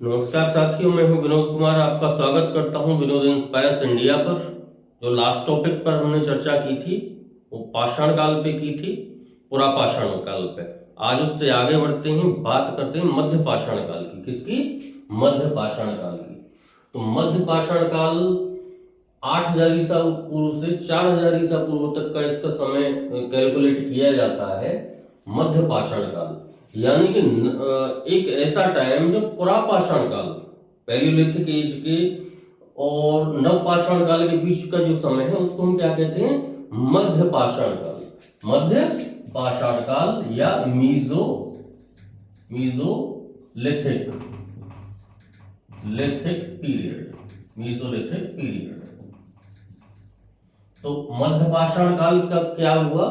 नमस्कार साथियों, मैं हूं विनोद कुमार। आपका स्वागत करता हूं विनोद इंस्पायर्स इंडिया पर। जो लास्ट टॉपिक पर हमने चर्चा की थी वो पाषाण काल पे की थी, पुरा पाषाण काल पे। आज उससे आगे बढ़ते हैं, बात करते हैं मध्य पाषाण काल की। किसकी? मध्य पाषाण काल की। तो मध्य पाषाण काल 8000 ईसा पूर्व से 4000 ईसा पूर्व तक का इसका समय कैलकुलेट किया जाता है। मध्य पाषाण काल यानी कि एक ऐसा टाइम जो पुरापाषाण काल, पैलियोलिथिक एज के और नवपाषाण काल के बीच का जो समय है उसको हम क्या कहते हैं? मध्य पाषाण काल। मध्य पाषाण काल या मीजोलिथिक पीरियड। तो मध्य पाषाण काल का क्या हुआ?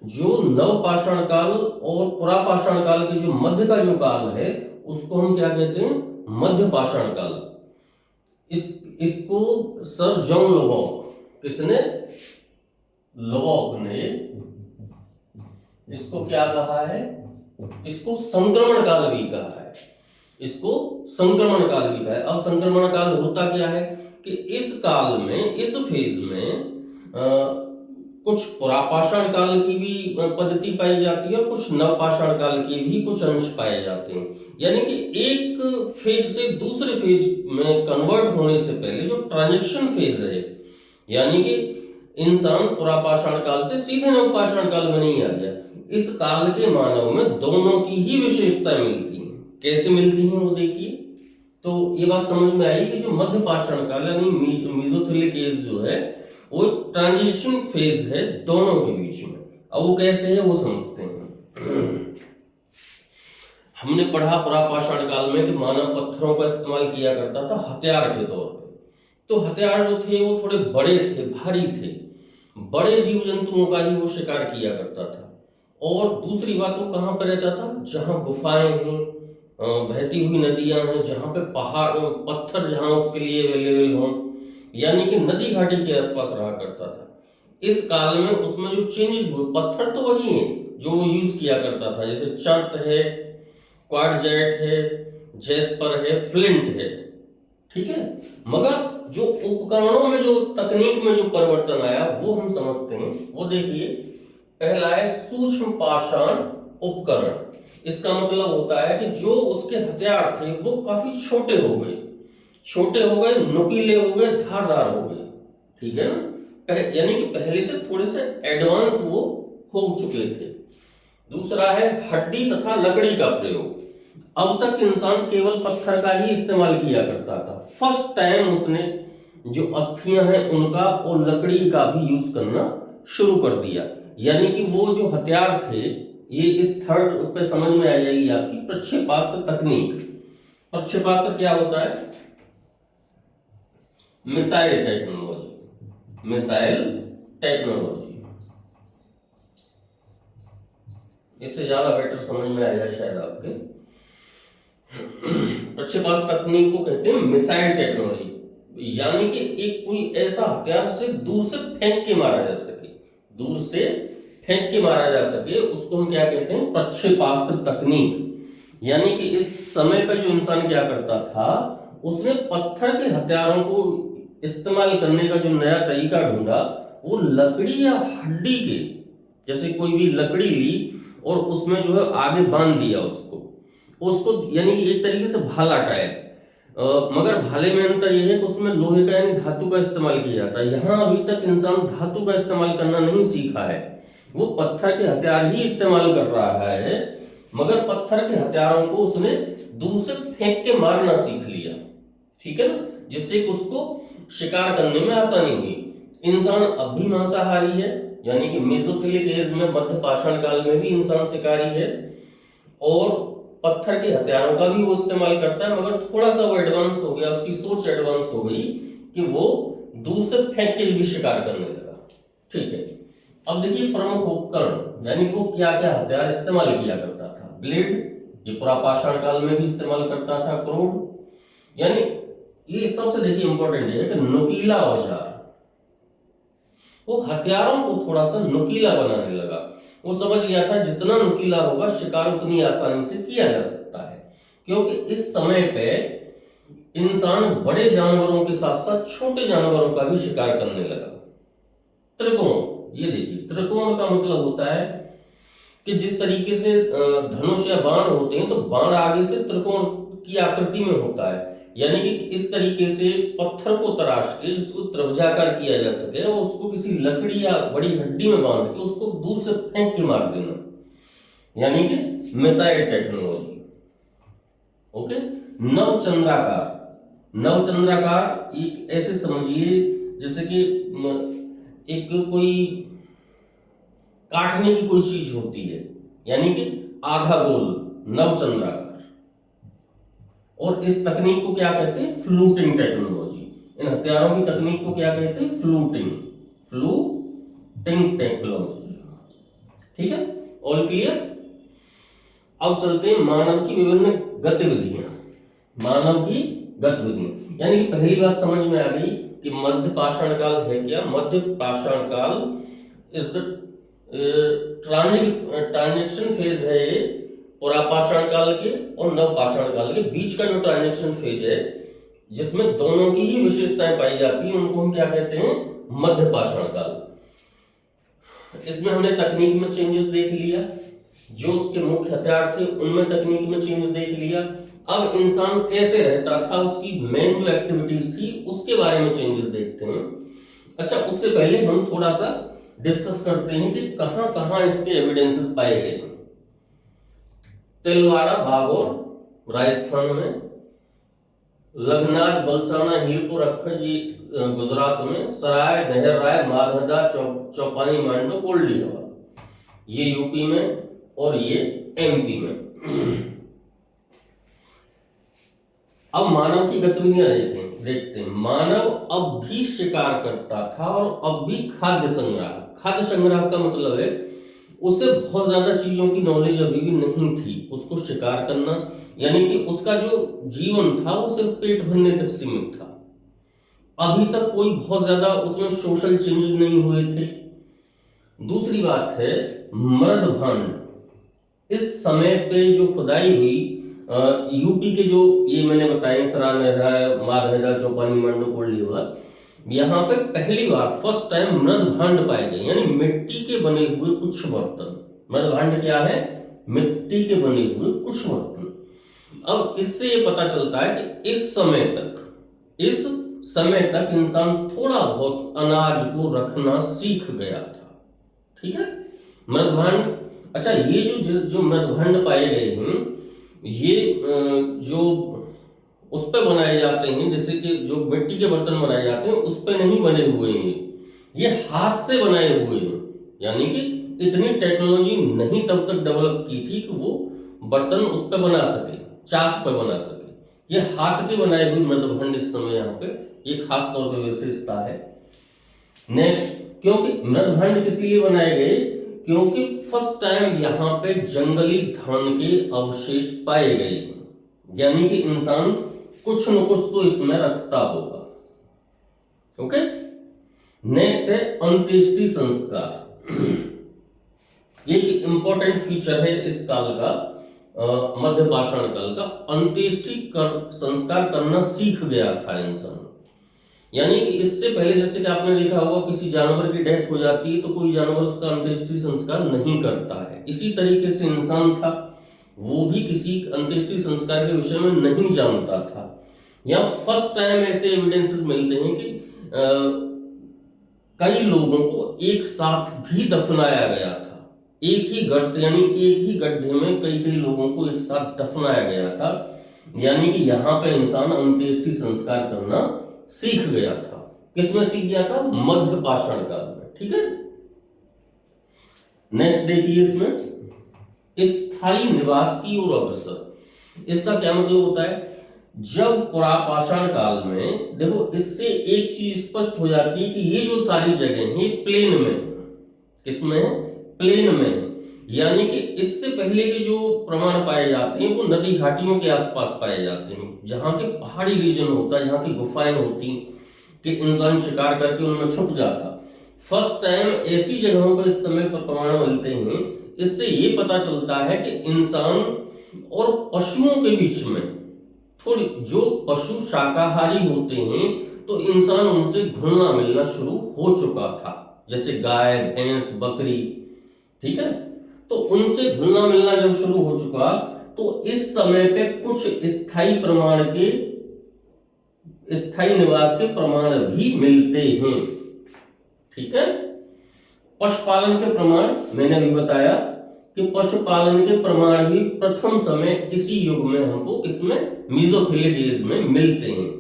जो नवपाषाण काल और पुरापाषाण काल के जो मध्य का जो काल है उसको हम क्या कहते हैं? मध्य पाषाण काल। इसको सर जॉन लोबॉक, किसने? लोबॉक ने इसको क्या कहा है? इसको संक्रमण काल भी कहा है। इसको संक्रमण काल भी कहा है। अब संक्रमण काल होता क्या है कि इस काल में, इस फेज में कुछ पुरापाषाण काल की भी पद्धति पाई जाती है और कुछ नवपाषाण काल के भी कुछ अंश पाए जाते हैं। यानी कि एक फेज से दूसरे फेज में कन्वर्ट होने से पहले जो ट्रांजिशन फेज है, यानी कि इंसान पुरापाषाण काल से सीधे नवपाषाण काल में नहीं आ गया। इस काल के मानव में दोनों की ही विशेषताएं मिलती हैं। कैसे मिलती हैं वो देखिए। तो ये बात समझ में आई कि जो मध्य पाषाण काल यानी मीजोथिलिक एज जो है वो ट्रांजिशन फेज है दोनों के बीच में। अब वो कैसे है वो समझते हैं। हमने पढ़ा पुरापाषाण काल में कि मानव पत्थरों का इस्तेमाल किया करता था हथियार के तौर पे। तो हथियार जो थे वो थोड़े बड़े थे, भारी थे। बड़े जीव जंतुओं का ही वो शिकार किया करता था। और दूसरी बात, वो कहाँ पर रहता था? जहां गुफाएं हैं, बहती हुई नदियां हैं, जहां पे पहाड़, पत्थर जहां उसके लिए अवेलेबल हों, यानी कि नदी घाटी के आसपास रहा करता था। इस काल में उसमें जो चेंजेस हुए, पत्थर तो वही है जो वो यूज किया करता था, जैसे चर्त है, क्वार्टजाइट है, जेस्पर है, फ्लिंट है, ठीक है। मगर जो उपकरणों में, जो तकनीक में जो परिवर्तन आया वो हम समझते हैं। वो देखिए, पहला है सूक्ष्म पाषाण उपकरण। इसका मतलब होता है कि जो उसके हथियार थे वो काफी छोटे हो गए, नुकीले हो गए, धारदार हो गए, ठीक है ना। यानी कि पहले से थोड़े से एडवांस वो हो चुके थे। दूसरा है हड्डी तथा लकड़ी का प्रयोग। अब तक इंसान केवल पत्थर का ही इस्तेमाल किया करता था। फर्स्ट टाइम उसने जो अस्थियां हैं उनका और लकड़ी का भी यूज करना शुरू कर दिया। यानी कि वो जो हथियार थे, ये इस थर्ड पे समझ में आ जाएगी आपकी प्रक्षेपास्त्र तकनीक। प्रक्षेपास्त्र क्या होता है? Missile technology. इससे ज्यादा बेटर समझ में आएगा शायद आपके। प्रक्षेपास्त्र तकनीक को कहते हैं मिसाइल टेक्नोलॉजी। यानी कि एक कोई ऐसा हथियार से दूर से फेंक के मारा जा सके, उसको हम क्या कहते हैं? प्रक्षेपास्त्र तकनीक। यानी कि इस समय पर जो इंसान क्या करता था, उसने पत्थर के हथियारों को इस्तेमाल करने का जो नया तरीका ढूंढा, वो लकड़ी या हड्डी के, जैसे कोई भी लकड़ी ली और उसमें जो है आगे बांध दिया उसको यानी कि एक तरीके से भाला टाइप। मगर भाले में अंतर यह है कि उसमें लोहे का यानी धातु का इस्तेमाल किया जाता है। यहां अभी तक इंसान धातु का इस्तेमाल करना नहीं सीखा है, वो पत्थर के हथियार ही इस्तेमाल कर रहा है। मगर पत्थर के हथियारों को उसने दूर से फेंक के मारना सीख लिया, ठीक है ना, जिससे उसको शिकार करने में आसानी हुई। इंसान अब भी मांसाहारी है, यानी कि मेसोथिलिक एज में, मध्य पाषाण काल में भी इंसान शिकारी है और पत्थर के हथियारों का भी वो इस्तेमाल करता है। मगर थोड़ा सा वो एडवांस हो गया, उसकी सोच एडवांस हो गई कि वो दूर से फेंक के भी शिकार करने लगा, ठीक है। अब देखिए प्रमुख उपकरण, यानी वो क्या क्या हथियार इस्तेमाल किया करता था। ब्लेड, ये पुरापाषाण काल में भी इस्तेमाल करता था। क्रोड, यानी ये सबसे देखिए इंपॉर्टेंट है कि नुकीला औजार, वो हथियारों को थोड़ा सा नुकीला बनाने लगा। वो समझ गया था जितना नुकीला होगा शिकार उतनी आसानी से किया जा सकता है। क्योंकि इस समय पे इंसान बड़े जानवरों के साथ साथ छोटे जानवरों का भी शिकार करने लगा। त्रिकोण, ये देखिए त्रिकोण का मतलब होता है कि जिस तरीके से धनुष या बाण होते हैं तो बाण आगे से त्रिकोण की आकृति में होता है, यानी कि इस तरीके से पत्थर को तराश के जिसको त्रिभुजाकार किया जा सके और उसको किसी लकड़ी या बड़ी हड्डी में बांध के उसको दूर से फेंक के मार देना, यानी कि मिसाइल टेक्नोलॉजी। ओके। नवचंद्राकार, नवचंद्राकार एक ऐसे समझिए जैसे कि एक कोई काटने की कोई चीज होती है, यानी कि आधा गोल नवचंद्राकार। और इस तकनीक को क्या कहते हैं? Fluting technology. इन हथियारों की तकनीक को क्या कहते हैं? Fluting, fluting technology. ठीक है, ऑल क्लियर? अब चलते हैं मानव की विभिन्न गतिविधियां। मानव की गतिविधियां यानी कि पहली बात समझ में आ गई कि मध्य पाषाण काल है क्या? मध्य पाषाण काल इज द ट्रांजिशन फेज है ये पुरापाषाण काल के और नवपाषाण काल के बीच का जो ट्रांजिशन फेज है, जिसमें दोनों की ही विशेषताएं पाई जाती हैं, उनको हम क्या कहते हैं? मध्य पाषाण काल। इसमें हमने तकनीक में चेंजेस देख लिया, जो उसके मुख्य हथियार थे उनमें तकनीक में चेंज देख लिया। अब इंसान कैसे रहता था, उसकी मेन जो एक्टिविटीज थी उसके बारे में चेंजेस देखते हैं। अच्छा, उससे पहले हम थोड़ा सा डिस्कस करते हैं कि कहां कहां इसके एविडेंसेस पाए गए। तिलवाड़ा भागौर राजस्थान में, लखनाज बलसाना हीरपुर अखज गुजरात में, सराय नहर माधदा चौपानी मांडो कोल्डी हवा ये यूपी में और ये एमपी में। अब मानव की गतिविधियां देखते हैं। मानव अब भी शिकार करता था और अब भी खाद्य संग्रह। खाद्य संग्रह का मतलब है उसे बहुत ज्यादा चीजों की नॉलेज अभी भी नहीं थी। उसको शिकार करना यानी कि उसका जो जीवन था वो सिर्फ पेट भरने तक सीमित था। अभी तक कोई बहुत ज्यादा उसमें सोशल चेंजेस नहीं हुए थे। दूसरी बात है मृदभांड। इस समय पे जो खुदाई हुई यूपी के जो ये मैंने बताए सराय माधदा चौपानी मंडो कोल्डीवा, यहाँ पे पहली बार फर्स्ट टाइम मृदभांड पाए गए, यानी मिट्टी के बने हुए कुछ बर्तन। मृदभांड क्या है? मिट्टी के बने हुए कुछ बर्तन। अब इससे ये पता चलता है कि इस समय तक इंसान थोड़ा बहुत अनाज को रखना सीख गया था। ठीक है, मृदभांड। अच्छा, ये जो मृदभांड पाए गए हैं ये जो उस पे बनाए जाते हैं, जैसे कि जो मिट्टी के बर्तन बनाए जाते हैं उस पे नहीं बने हुए हैं, ये हाथ से बनाए हुए हैं। यानी कि इतनी टेक्नोलॉजी नहीं तब तक डेवलप की थी कि वो बर्तन उस पे बना सके, चाक पे बना सके। ये हाथ के बनाए हुए मृदभांड इस समय यहाँ पे ये खास तौर पे विशेषता है। नेक्स्ट, क्योंकि मृदभांड किस लिए बनाए गए? क्योंकि फर्स्ट टाइम यहाँ पे जंगली धान के अवशेष पाए गए, यानी कि इंसान कुछ न कुछ तो इसमें रखता होगा। ओके। नेक्स्ट है अंत्येष्टि संस्कार। ये इंपॉर्टेंट फीचर है इस काल का, मध्य पाषाण काल का। अंत्येष्टि संस्कार करना सीख गया था इंसान। यानी कि इससे पहले जैसे कि आपने देखा होगा किसी जानवर की डेथ हो जाती है तो कोई जानवर उसका अंत्येष्टि संस्कार नहीं करता है। इसी तरीके से इंसान था, वो भी किसी अंत्येष्टि संस्कार के विषय में नहीं जानता था। यहाँ फर्स्ट टाइम ऐसे एविडेंसेस मिलते हैं कि कई लोगों को एक साथ भी दफनाया गया था। एक ही गर्त यानी एक ही गड्ढे में कई लोगों को एक साथ दफनाया गया था। यानी कि यहाँ पे इंसान अंत्येष्टि संस्कार करना सीख गया था। किसमें सीख गया था? मध्य पाषाण काल में। ठीक है। नेक्स्ट देखिए, इसमें स्थायी निवास की ओर अग्रसर। इसका क्या मतलब होता है? जब पुरापाषाण काल में देखो, इससे एक चीज स्पष्ट हो जाती है कि ये जो सारी जगह है प्लेन में। किसमें? प्लेन में। यानी कि इससे पहले के जो प्रमाण पाए जाते हैं वो नदी घाटियों के आसपास पाए जाते हैं, जहां के पहाड़ी रीजन होता है, जहां की गुफाएं होती कि इंसान शिकार करके उनमें छुप जाता। फर्स्ट टाइम ऐसी जगहों पर इस समय पर प्रमाण मिलते हैं। इससे ये पता चलता है कि इंसान और पशुओं के बीच में थोड़ी, जो पशु शाकाहारी होते हैं तो इंसान उनसे घुलना मिलना शुरू हो चुका था, जैसे गाय, भैंस, बकरी, ठीक है। तो उनसे घुलना मिलना जब शुरू हो चुका तो इस समय पे कुछ स्थायी निवास के प्रमाण भी मिलते हैं, ठीक है। पशुपालन के प्रमाण मैंने भी बताया कि पशुपालन के प्रमाण भी प्रथम समय इसी युग में हमको इसमें मीसोथेलिक एज में मिलते हैं।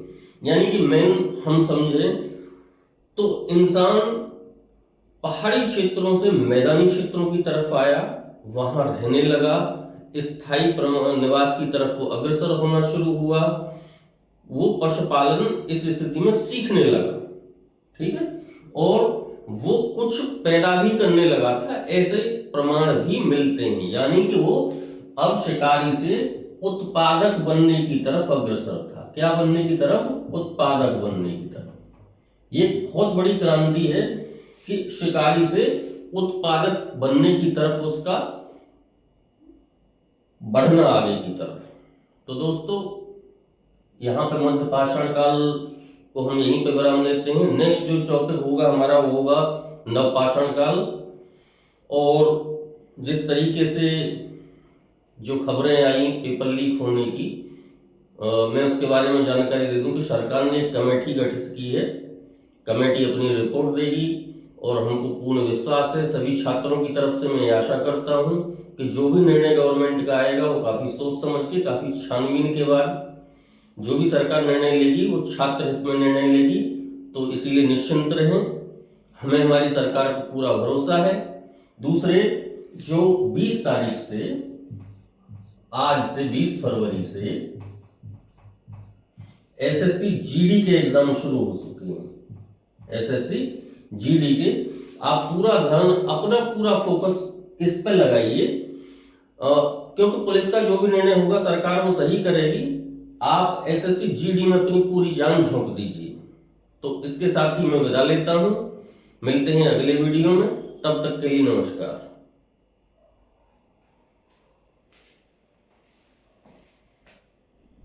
यानी कि हम समझे तो इंसान पहाड़ी क्षेत्रों से मैदानी क्षेत्रों की तरफ आया, वहां रहने लगा, स्थायी निवास की तरफ वो अग्रसर होना शुरू हुआ, वो पशुपालन इस स्थिति में सीखने लगा, ठीक है, और वो कुछ पैदा भी करने लगा था, ऐसे प्रमाण भी मिलते हैं। यानी कि वो अब शिकारी से उत्पादक बनने की तरफ अग्रसर था। क्या बनने की तरफ? उत्पादक बनने की तरफ। ये बहुत बड़ी क्रांति है कि शिकारी से उत्पादक बनने की तरफ उसका बढ़ना आगे की तरफ। तो दोस्तों यहाँ पे मध्य पाषाण काल को हम यहीं पे विराम देते हैं। नेक्स्ट जो टॉपिक होगा हमारा वो होगा नवपाषाण काल। और जिस तरीके से जो खबरें आई पेपर लीक होने की, मैं उसके बारे में जानकारी दे दूं कि सरकार ने एक कमेटी गठित की है। कमेटी अपनी रिपोर्ट देगी और हमको पूर्ण विश्वास है सभी छात्रों की तरफ से, मैं आशा करता हूं कि जो भी निर्णय गवर्नमेंट का आएगा वो काफ़ी सोच समझ के, काफ़ी छानबीन के बाद जो भी सरकार निर्णय लेगी वो छात्र हित में निर्णय लेगी। तो इसीलिए निश्चिंत रहें, हमें हमारी सरकार पर पूरा भरोसा है। दूसरे, जो 20 तारीख से, आज से 20 फरवरी से एसएससी जीडी के एग्जाम शुरू हो चुके हैं। एसएससी जीडी के आप पूरा ध्यान, अपना पूरा फोकस इस पे लगाइए, क्योंकि पुलिस का जो भी निर्णय होगा सरकार वो सही करेगी। आप एसएससी जीडी में अपनी पूरी जान झोंक दीजिए। तो इसके साथ ही मैं विदा लेता हूं, मिलते हैं अगले वीडियो में, तब तक के लिए नमस्कार।